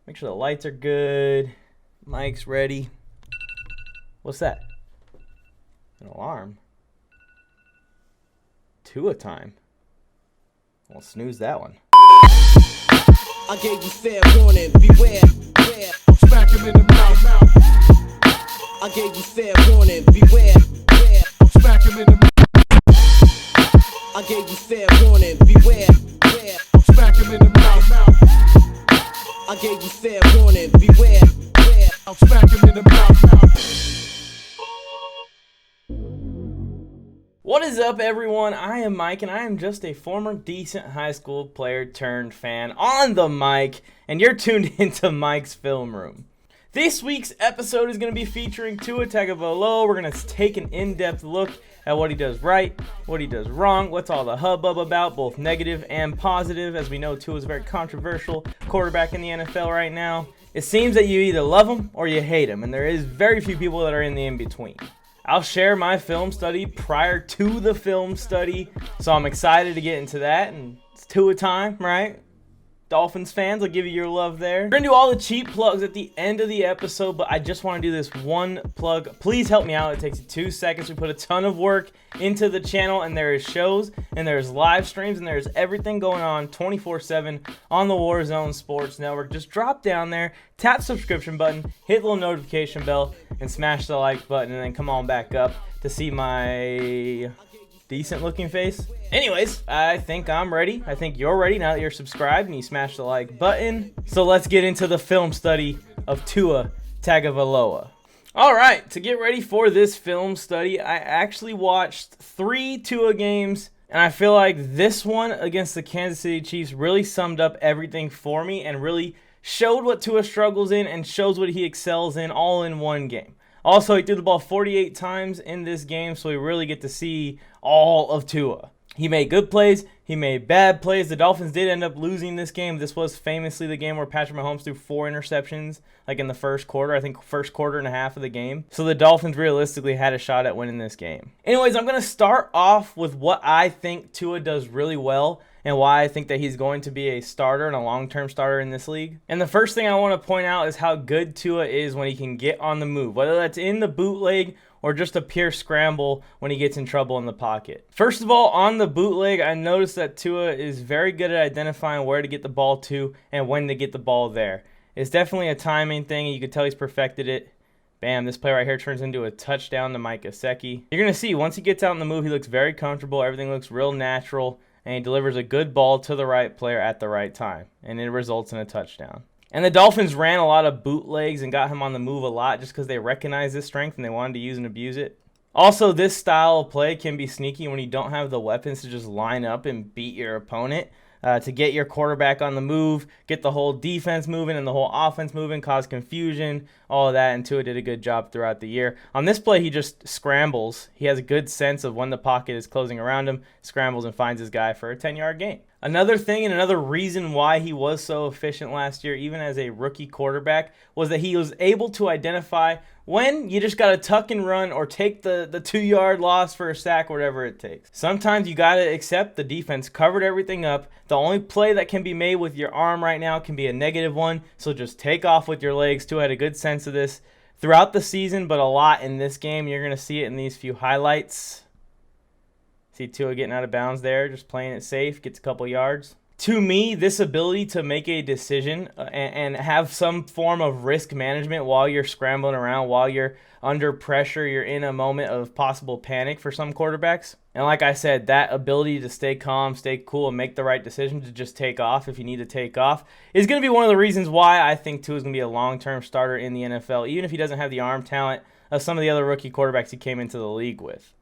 Make sure the lights are good. Mic's ready. What's that? An alarm. Tua time. Well, snooze that one. I gave you fair warning, beware, beware. Smack him in the mouth. I gave you fair warning, beware, beware. Smack him in the mouth. I gave you fair warning, beware, beware. Smack him in the mouth. I gave you fair warning, beware, beware. I'll smack him in the mouth. What is up, everyone? I am Mike, and I am just a former decent high school player turned fan on the mic, and you're tuned into Mike's Film Room. This week's episode is going to be featuring Tua Tagovailoa. We're going to take an in-depth look at what he does right, what he does wrong, what's all the hubbub about, both negative and positive. As we know, Tua is a very controversial quarterback in the NFL right now. It seems that you either love him or you hate him, and there is very few people that are in the in-between. I'll share my film study prior to the film study, so I'm excited to get into that, and it's Tua time, right? Dolphins fans, I'll give you your love there. We're going to do all the cheap plugs at the end of the episode, but I just want to do this one plug. Please help me out. It takes 2 seconds. We put a ton of work into the channel, and there is shows, and there's live streams, and there's everything going on 24/7 on the Warzone Sports Network. Just drop down there, tap the subscription button, hit the little notification bell, and smash the like button, and then come on back up to see my decent looking face. Anyways, I think I'm ready. I think you're ready now that you're subscribed and you smash the like button. So let's get into the film study of Tua Tagovailoa. All right, to get ready for this film study, I actually watched 3 Tua games, and I feel like this one against the Kansas City Chiefs really summed up everything for me and really showed what Tua struggles in and shows what he excels in all in one game. Also, he threw the ball 48 times in this game, so we really get to see all of Tua. He made good plays. He made bad plays. The Dolphins did end up losing this game. This was famously the game where Patrick Mahomes threw 4 interceptions, like in the first quarter. I think first quarter and a half of the game. So the Dolphins realistically had a shot at winning this game. Anyways, I'm going to start off with what I think Tua does really well and why I think that he's going to be a starter and a long-term starter in this league. And the first thing I want to point out is how good Tua is when he can get on the move, whether that's in the bootleg or just a pure scramble when he gets in trouble in the pocket. First of all, on the bootleg, I noticed that Tua is very good at identifying where to get the ball to and when to get the ball there. It's definitely a timing thing, and you can tell he's perfected it. Bam, this play right here turns into a touchdown to Mike Gesicki. You're going to see, once he gets out on the move, he looks very comfortable. Everything looks real natural, and he delivers a good ball to the right player at the right time, and it results in a touchdown. And the Dolphins ran a lot of bootlegs and got him on the move a lot just because they recognized his strength and they wanted to use and abuse it. Also, this style of play can be sneaky when you don't have the weapons to just line up and beat your opponent. To get your quarterback on the move, get the whole defense moving and the whole offense moving, cause confusion, all of that, and Tua did a good job throughout the year. On this play, he just scrambles. He has a good sense of when the pocket is closing around him, scrambles and finds his guy for a 10-yard gain. Another thing and another reason why he was so efficient last year, even as a rookie quarterback, was that he was able to identify when you just got to tuck and run or take the 2-yard loss for a sack, whatever it takes. Sometimes you got to accept the defense covered everything up. The only play that can be made with your arm right now can be a negative one, so just take off with your legs. Tua had a good sense of this throughout the season, but a lot in this game. You're going to see it in these few highlights. See Tua getting out of bounds there, just playing it safe, gets a couple yards. To me, this ability to make a decision and have some form of risk management while you're scrambling around, while you're under pressure, you're in a moment of possible panic for some quarterbacks. And like I said, that ability to stay calm, stay cool, and make the right decision to just take off if you need to take off is going to be one of the reasons why I think Tua is going to be a long-term starter in the NFL, even if he doesn't have the arm talent of some of the other rookie quarterbacks he came into the league with.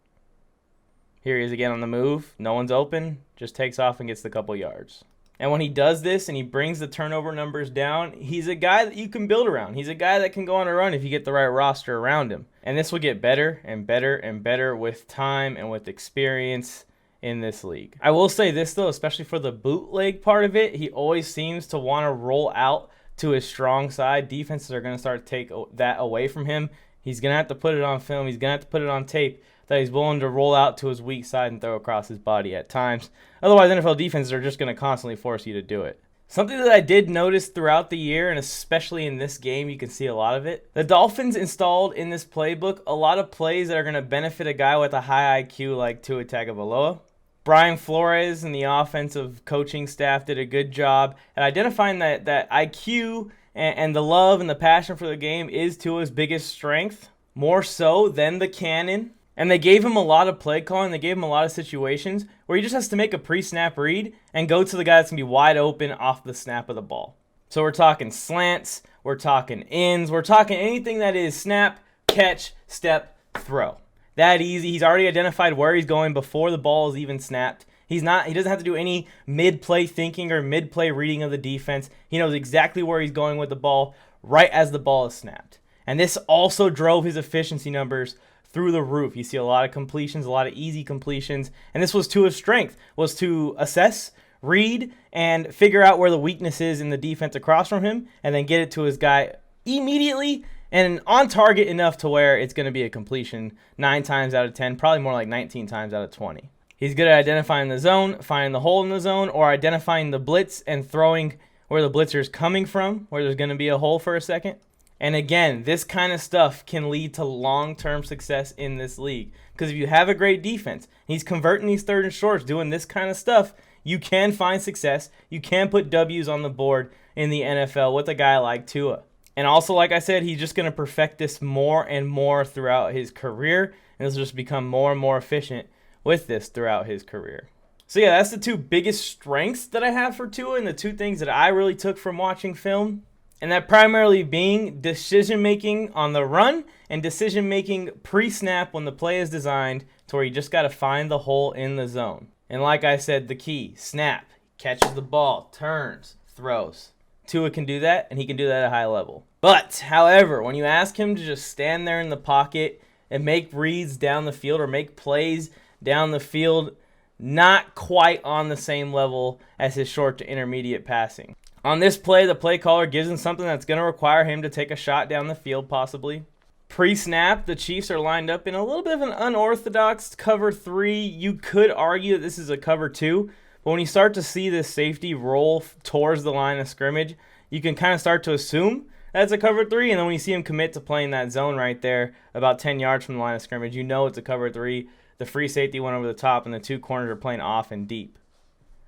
Here he is again on the move. No one's open. Just takes off and gets the couple yards. And when he does this and he brings the turnover numbers down, he's a guy that you can build around. He's a guy that can go on a run if you get the right roster around him. And this will get better and better and better with time and with experience in this league. I will say this, though, especially for the bootleg part of it, he always seems to want to roll out to his strong side. Defenses are going to start to take that away from him. He's going to have to put it on film. He's going to have to put it on tape that he's willing to roll out to his weak side and throw across his body at times. Otherwise, NFL defenses are just going to constantly force you to do it. Something that I did notice throughout the year, and especially in this game, you can see a lot of it. The Dolphins installed in this playbook a lot of plays that are going to benefit a guy with a high IQ like Tua Tagovailoa. Brian Flores and the offensive coaching staff did a good job at identifying that IQ and the love and the passion for the game is Tua's biggest strength, more so than the cannon. And they gave him a lot of play calling. They gave him a lot of situations where he just has to make a pre-snap read and go to the guy that's going to be wide open off the snap of the ball. So we're talking slants, we're talking ins, we're talking anything that is snap, catch, step, throw. That easy. He's already identified where he's going before the ball is even snapped. He doesn't have to do any mid-play thinking or mid-play reading of the defense. He knows exactly where he's going with the ball right as the ball is snapped. And this also drove his efficiency numbers through the roof. You see a lot of completions, a lot of easy completions, and this was Tua's strength, was to assess, read, and figure out where the weakness is in the defense across from him, and then get it to his guy immediately and on target enough to where it's going to be a completion 9 times out of 10, probably more like 19 times out of 20. He's good at identifying the zone, finding the hole in the zone, or identifying the blitz and throwing where the blitzer is coming from, where there's going to be a hole for a second. And again, this kind of stuff can lead to long-term success in this league. Because if you have a great defense, he's converting these third and shorts, doing this kind of stuff, you can find success. You can put W's on the board in the NFL with a guy like Tua. And also, like I said, he's just going to perfect this more and more throughout his career. And this will just become more and more efficient with this throughout his career. So yeah, that's the 2 biggest strengths that I have for Tua and the 2 things that I really took from watching film. And that primarily being decision-making on the run and decision-making pre-snap when the play is designed to where you just got to find the hole in the zone. And like I said, the key, snap, catches the ball, turns, throws. Tua can do that, and he can do that at a high level. But, however, when you ask him to just stand there in the pocket and make reads down the field or make plays down the field, not quite on the same level as his short to intermediate passing. On this play, the play caller gives him something that's going to require him to take a shot down the field, possibly. Pre-snap, the Chiefs are lined up in a little bit of an unorthodox cover 3. You could argue that this is a cover 2, but when you start to see this safety roll towards the line of scrimmage, you can kind of start to assume that's a cover 3, and then when you see him commit to playing that zone right there, about 10 yards from the line of scrimmage, you know it's a cover 3. The free safety went over the top, and the 2 corners are playing off and deep.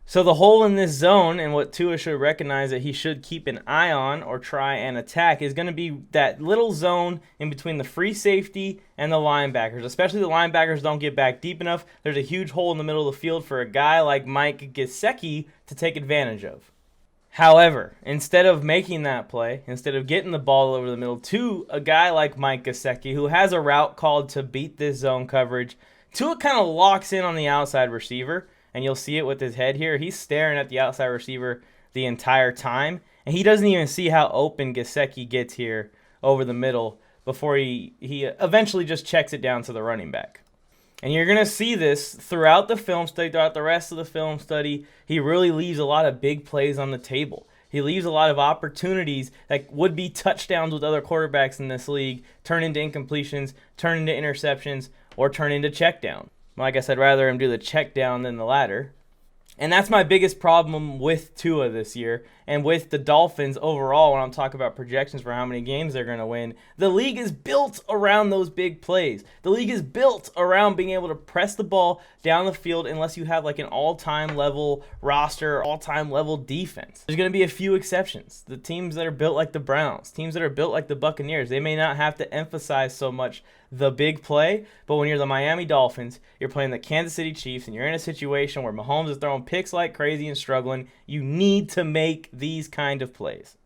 So the hole in this zone, and what Tua should recognize that he should keep an eye on or try and attack, is going to be that little zone in between the free safety and the linebackers. Especially the linebackers don't get back deep enough. There's a huge hole in the middle of the field for a guy like Mike Gesicki to take advantage of. However, instead of making that play, instead of getting the ball over the middle to a guy like Mike Gesicki, who has a route called to beat this zone coverage, Tua kind of locks in on the outside receiver. And you'll see it with his head here. He's staring at the outside receiver the entire time. And he doesn't even see how open Gesicki gets here over the middle before he eventually just checks it down to the running back. And you're going to see this throughout the film study, throughout the rest of the film study. He really leaves a lot of big plays on the table. He leaves a lot of opportunities that would be touchdowns with other quarterbacks in this league, turn into incompletions, turn into interceptions, or turn into checkdown. Like I said, rather him do the check down than the latter. And that's my biggest problem with Tua this year and with the Dolphins overall when I'm talking about projections for how many games they're going to win. The league is built around those big plays. The league is built around being able to press the ball down the field unless you have like an all-time level roster, all-time level defense. There's going to be a few exceptions. The teams that are built like the Browns, teams that are built like the Buccaneers, they may not have to emphasize so much the big play, but when you're the Miami Dolphins, you're playing the Kansas City Chiefs, and you're in a situation where Mahomes is throwing picks like crazy and struggling, you need to make these kind of plays.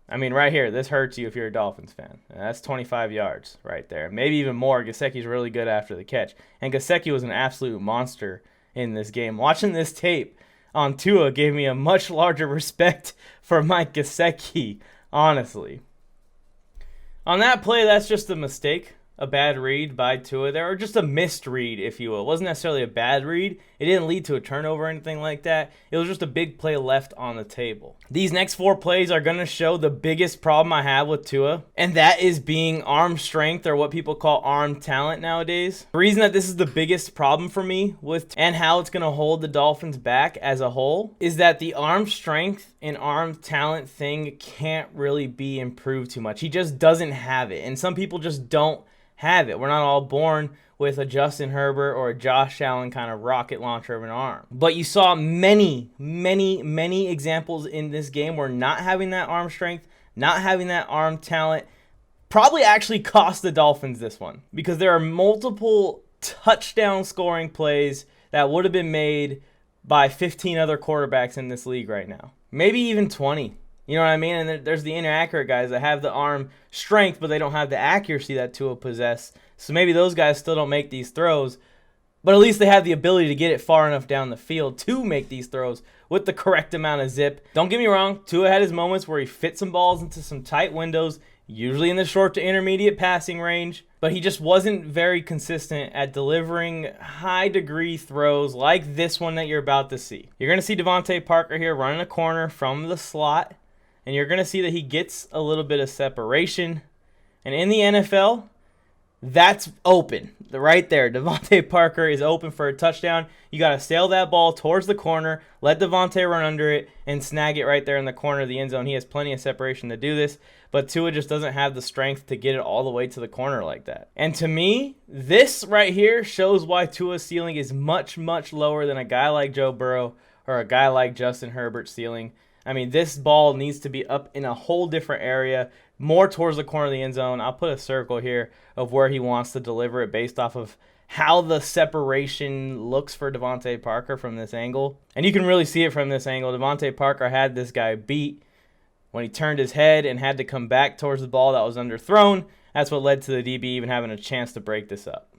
I mean, right here, this hurts you if you're a Dolphins fan. That's 25 yards right there. Maybe even more. Gesicki's really good after the catch. And Gesicki was an absolute monster in this game. Watching this tape on Tua gave me a much larger respect for Mike Gesicki, honestly. On that play, that's just a mistake. a bad read by Tua there, or just a missed read, if you will. It wasn't necessarily a bad read. It didn't lead to a turnover or anything like that. It was just a big play left on the table. These next 4 plays are going to show the biggest problem I have with Tua, and that is being arm strength, or what people call arm talent nowadays. The reason that this is the biggest problem for me with and how it's going to hold the Dolphins back as a whole is that the arm strength and arm talent thing can't really be improved too much. He just doesn't have it, and some people just don't have it. We're not all born with a Justin Herbert or a Josh Allen kind of rocket launcher of an arm. But you saw many examples in this game where not having that arm strength, not having that arm talent, probably actually cost the Dolphins this one, because there are multiple touchdown scoring plays that would have been made by 15 other quarterbacks in this league right now. Maybe even 20. You know what I mean? And there's the inaccurate guys that have the arm strength, but they don't have the accuracy that Tua possesses. So maybe those guys still don't make these throws, but at least they have the ability to get it far enough down the field to make these throws with the correct amount of zip. Don't get me wrong, Tua had his moments where he fit some balls into some tight windows, usually in the short to intermediate passing range, but he just wasn't very consistent at delivering high-degree throws like this one that you're about to see. You're going to see Devontae Parker here running a corner from the slot, and you're going to see that he gets a little bit of separation. And in the NFL, that's open. Right there, Devontae Parker is open for a touchdown. You got to sail that ball towards the corner, let Devontae run under it, and snag it right there in the corner of the end zone. He has plenty of separation to do this, but Tua just doesn't have the strength to get it all the way to the corner like that. And to me, this right here shows why Tua's ceiling is much lower than a guy like Joe Burrow or a guy like Justin Herbert's ceiling. I mean, this ball needs to be up in a whole different area, more towards the corner of the end zone. I'll put a circle here of where he wants to deliver it based off of how the separation looks for Devontae Parker from this angle. And you can really see it from this angle. Devontae Parker had this guy beat when he turned his head and had to come back towards the ball that was underthrown. That's what led to the DB even having a chance to break this up.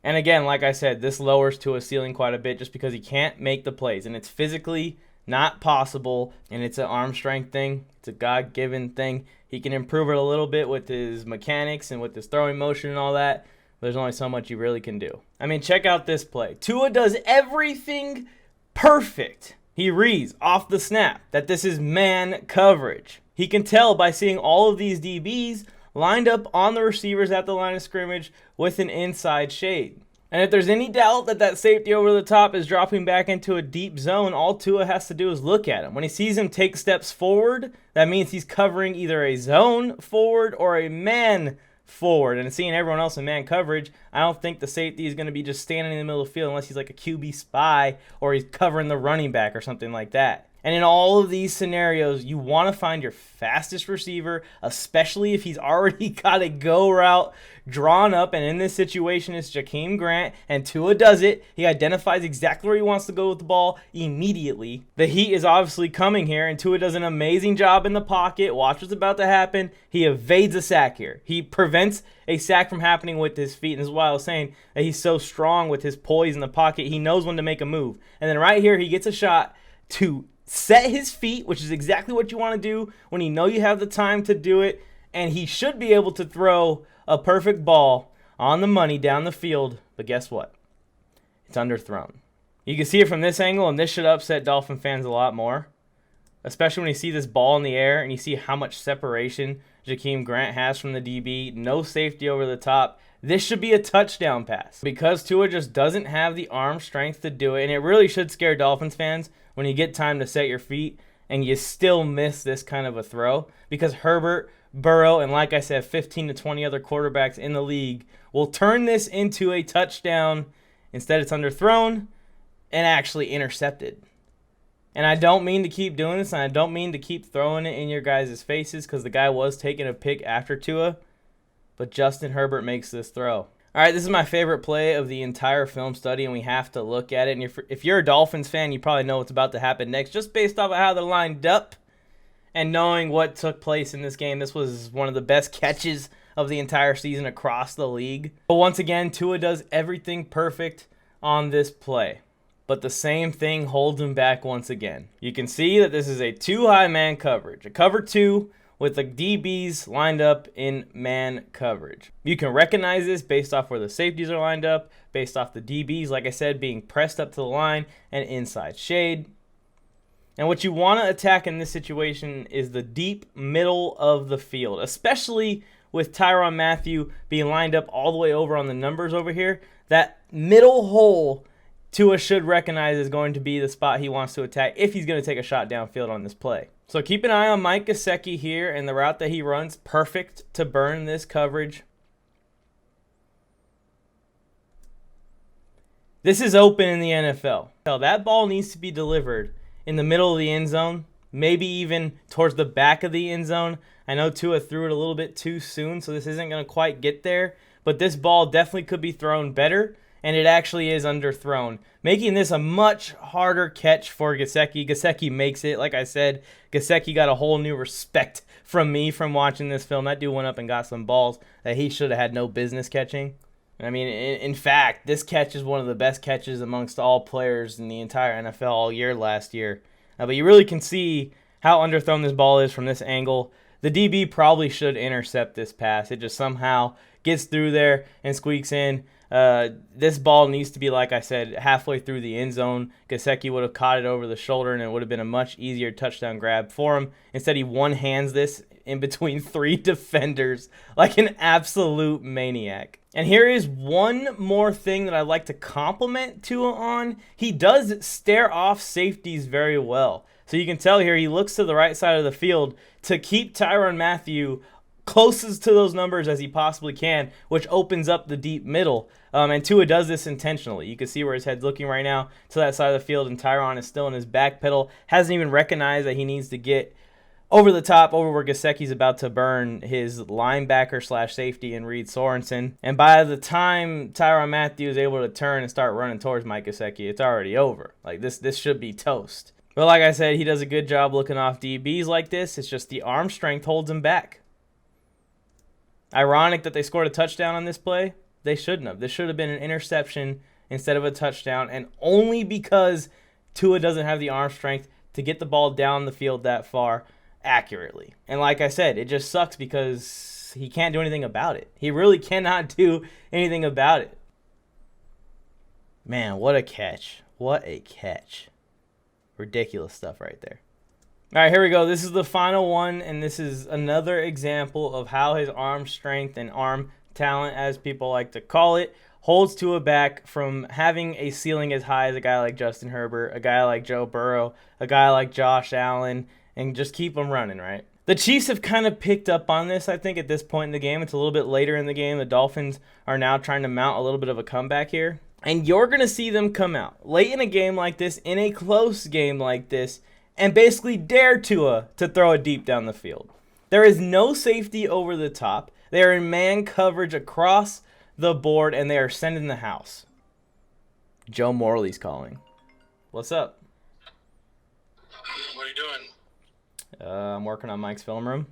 And again, like I said, this lowers Tua's ceiling quite a bit just because he can't make the plays. And it's physically not possible, and it's an arm strength thing. It's a God-given thing. He can improve it a little bit with his mechanics and with his throwing motion and all that. But there's only so much you really can do. I mean, check out this play. Tua does everything perfect. He reads off the snap that this is man coverage. He can tell by seeing all of these DBs lined up on the receivers at the line of scrimmage with an inside shade. And if there's any doubt that that safety over the top is dropping back into a deep zone, all Tua has to do is look at him. When he sees him take steps forward, that means he's covering either a zone forward or a man forward. And seeing everyone else in man coverage, I don't think the safety is going to be just standing in the middle of the field unless he's like a QB spy or he's covering the running back or something like that. And in all of these scenarios, you want to find your fastest receiver, especially if he's already got a go route drawn up. And in this situation, it's Jakeem Grant, and Tua does it. He identifies exactly where he wants to go with the ball immediately. The heat is obviously coming here, and Tua does an amazing job in the pocket. Watch what's about to happen. He evades a sack here. He prevents a sack from happening with his feet. And this is why I was saying that he's so strong with his poise in the pocket. He knows when to make a move. And then right here, he gets a shot to set his feet, which is exactly what you want to do when you know you have the time to do it, and he should be able to throw a perfect ball on the money down the field, but guess what? It's underthrown. You can see it from this angle, and this should upset Dolphin fans a lot more, especially when you see this ball in the air and you see how much separation Jakeem Grant has from the DB, no safety over the top. This should be a touchdown pass because Tua just doesn't have the arm strength to do it, and it really should scare Dolphins fans when you get time to set your feet and you still miss this kind of a throw, because Herbert, Burrow, and like I said, 15 to 20 other quarterbacks in the league will turn this into a touchdown. Instead, it's underthrown and actually intercepted. And I don't mean to keep doing this, and I don't mean to keep throwing it in your guys' faces, because the guy was taking a pick after Tua, but Justin Herbert makes this throw. All right, this is my favorite play of the entire film study, and we have to look at it. And if you're a Dolphins fan, you probably know what's about to happen next, just based off of how they're lined up and knowing what took place in this game. This was one of the best catches of the entire season across the league. But once again, Tua does everything perfect on this play. But the same thing holds him back once again. You can see that this is a too-high man coverage. A cover two with the DBs lined up in man coverage. You can recognize this based off where the safeties are lined up, based off the DBs, like I said, being pressed up to the line and inside shade. And what you want to attack in this situation is the deep middle of the field, especially with Tyrann Mathieu being lined up all the way over on the numbers over here. That middle hole, Tua should recognize is going to be the spot he wants to attack if he's going to take a shot downfield on this play. So keep an eye on Mike Gesicki here and the route that he runs. Perfect to burn this coverage. This is open in the NFL. That ball needs to be delivered in the middle of the end zone, maybe even towards the back of the end zone. I know Tua threw it a little bit too soon, so this isn't going to quite get there. But this ball definitely could be thrown better, and it actually is underthrown, making this a much harder catch for Gesicki. Gesicki makes it. Like I said, Gesicki got a whole new respect from me from watching this film. That dude went up and got some balls that he should have had no business catching. I mean, in fact, this catch is one of the best catches amongst all players in the entire NFL all year last year. But you really can see how underthrown this ball is from this angle. The DB probably should intercept this pass. It just somehow gets through there and squeaks in. This ball needs to be, like I said, halfway through the end zone. Gesicki would have caught it over the shoulder, and it would have been a much easier touchdown grab for him. Instead, he one-hands this in between 3 defenders like an absolute maniac. And here is one more thing that I'd like to compliment Tua on. He does stare off safeties very well. So you can tell here he looks to the right side of the field to keep Tyrann Mathieu closest to those numbers as he possibly can, which opens up the deep middle. And Tua does this intentionally. You can see where his head's looking right now to that side of the field, and Tyrann is still in his back pedal. Hasn't even recognized that he needs to get over the top, over where Gesicki's about to burn his linebacker / safety in Reed Sorensen. And by the time Tyrann Mathieu is able to turn and start running towards Mike Gesicki, it's already over. Like, this should be toast. But like I said, he does a good job looking off DBs like this. It's just the arm strength holds him back. Ironic that they scored a touchdown on this play. They shouldn't have. This should have been an interception instead of a touchdown, and only because Tua doesn't have the arm strength to get the ball down the field that far accurately. And like I said, it just sucks because he can't do anything about it. He really cannot do anything about it. Man, what a catch. What a catch. Ridiculous stuff right there. All right, here we go. This is the final one, and this is another example of how his arm strength and arm talent, as people like to call it, holds Tua back from having a ceiling as high as a guy like Justin Herbert, a guy like Joe Burrow, a guy like Josh Allen, and just keep them running, right? The Chiefs have kind of picked up on this, I think, at this point in the game. It's a little bit later in the game. The Dolphins are now trying to mount a little bit of a comeback here. And you're going to see them come out late in a game like this, in a close game like this, and basically dare Tua to throw it deep down the field. There is no safety over the top. They are in man coverage across the board, and they are sending the house. Joe Morley's calling. What's up? What are you doing? I'm working on Mike's film room.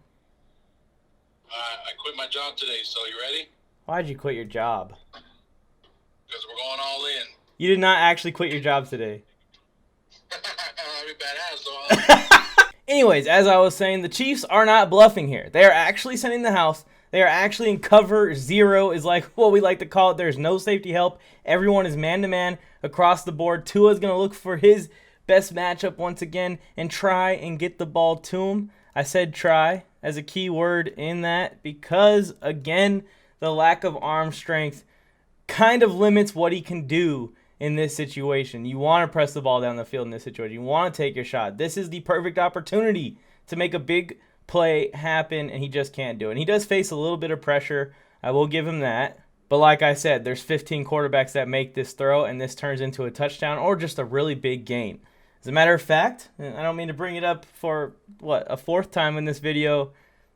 I quit my job today, so you ready? Why'd you quit your job? Because we're going all in. You did not actually quit your job today. I'm a badass, though. Anyways, as I was saying, the Chiefs are not bluffing here. They are actually sending the house. They are actually in cover 0, is like what we like to call it. There's no safety help. Everyone is man-to-man across the board. Tua's going to look for his best matchup once again and try and get the ball to him. I said try as a key word in that because, again, the lack of arm strength kind of limits what he can do in this situation. You want to press the ball down the field in this situation. You want to take your shot. This is the perfect opportunity to make a big play happen, and he just can't do it. And he does face a little bit of pressure. I will give him that. But like I said, there's 15 quarterbacks that make this throw, and this turns into a touchdown or just a really big gain. As a matter of fact, and I don't mean to bring it up for, a 4th time in this video,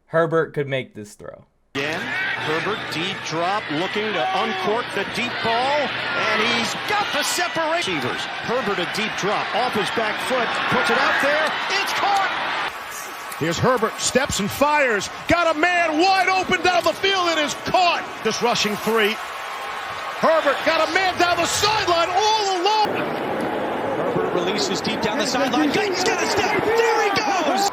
Herbert could make this throw. Again, Herbert, deep drop, looking to uncork the deep ball, and he's got the separation. Receivers. Herbert, a deep drop, off his back foot, puts it out there, it's caught! Here's Herbert, steps and fires, got a man wide open down the field, it is caught! This rushing 3. Herbert got a man down the sideline all alone! Herbert releases deep down the sideline, he's got a step, there he goes!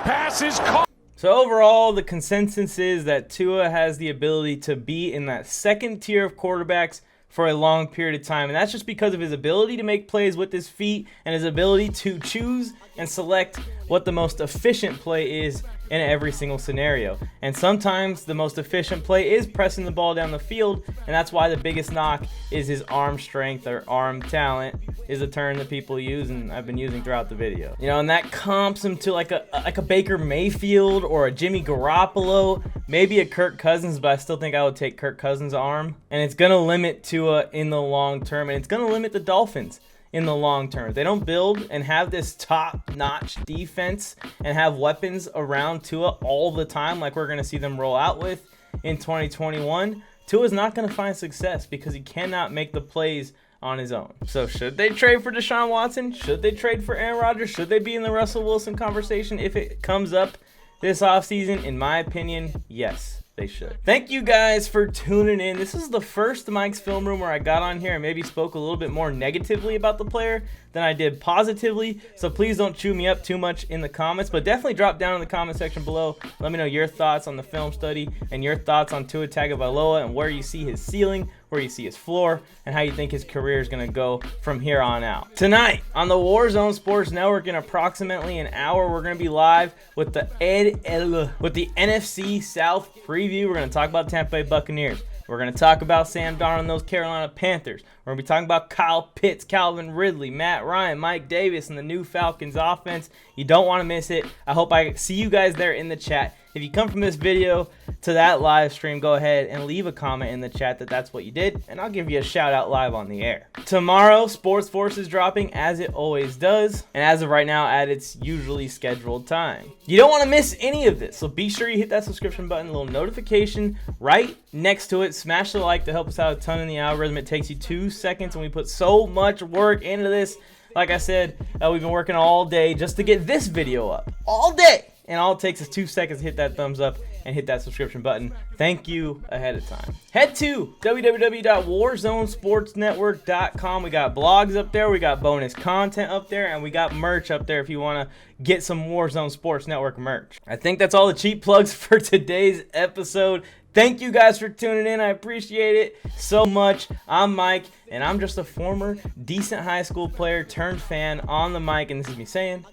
pass is caught. So overall, the consensus is that Tua has the ability to be in that second tier of quarterbacks for a long period of time. And that's just because of his ability to make plays with his feet and his ability to choose and select what the most efficient play is in every single scenario. And sometimes the most efficient play is pressing the ball down the field, and that's why the biggest knock is his arm strength, or arm talent is a term that people use and I've been using throughout the video. You know, and that comps him to like a Baker Mayfield or a Jimmy Garoppolo, maybe a Kirk Cousins, but I still think I would take Kirk Cousins' arm. And it's gonna limit Tua in the long term, and it's gonna limit the Dolphins in the long term. If they don't build and have this top-notch defense and have weapons around Tua all the time like we're going to see them roll out with in 2021, Tua's not going to find success because he cannot make the plays on his own. So should they trade for Deshaun Watson? Should they trade for Aaron Rodgers? Should they be in the Russell Wilson conversation if it comes up this offseason? In my opinion, yes. They should. Thank you guys for tuning in. This is the first Mike's Film Room where I got on here and maybe spoke a little bit more negatively about the player than I did positively. So please don't chew me up too much in the comments, but definitely drop down in the comment section below. Let me know your thoughts on the film study and your thoughts on Tua Tagovailoa and where you see his ceiling, where you see his floor, and how you think his career is going to go from here on out. Tonight on the Warzone Sports Network in approximately an hour, we're going to be live with the NFC South preview. We're going to talk about Tampa Bay Buccaneers. We're going to talk about Sam Darnold and those Carolina Panthers. We're going to be talking about Kyle Pitts, Calvin Ridley, Matt Ryan, Mike Davis, and the new Falcons offense. You don't want to miss it. I hope I see you guys there in the chat. If you come from this video to that live stream, go ahead and leave a comment in the chat that that's what you did, and I'll give you a shout out live on the air. Tomorrow, Sports Force is dropping as it always does, and as of right now at its usually scheduled time. You don't want to miss any of this, so be sure you hit that subscription button, a little notification right next to it. Smash the like to help us out a ton in the algorithm. It takes you 2 seconds, and we put so much work into this. Like I said, we've been working all day just to get this video up. All day! And all it takes is 2 seconds to hit that thumbs up and hit that subscription button. Thank you ahead of time. Head to www.warzonesportsnetwork.com. We got blogs up there, we got bonus content up there, and we got merch up there if you want to get some Warzone Sports Network merch. I think that's all the cheap plugs for today's episode. Thank you guys for tuning in. I appreciate it so much. I'm Mike, and I'm just a former decent high school player turned fan on the mic, and this is me saying,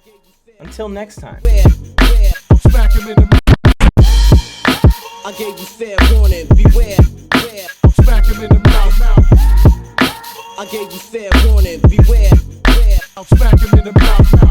until next time. Smack him in the I gave you fair warning, beware. smack him in the mouth. I gave you fair warning, beware. Smack him in the mouth.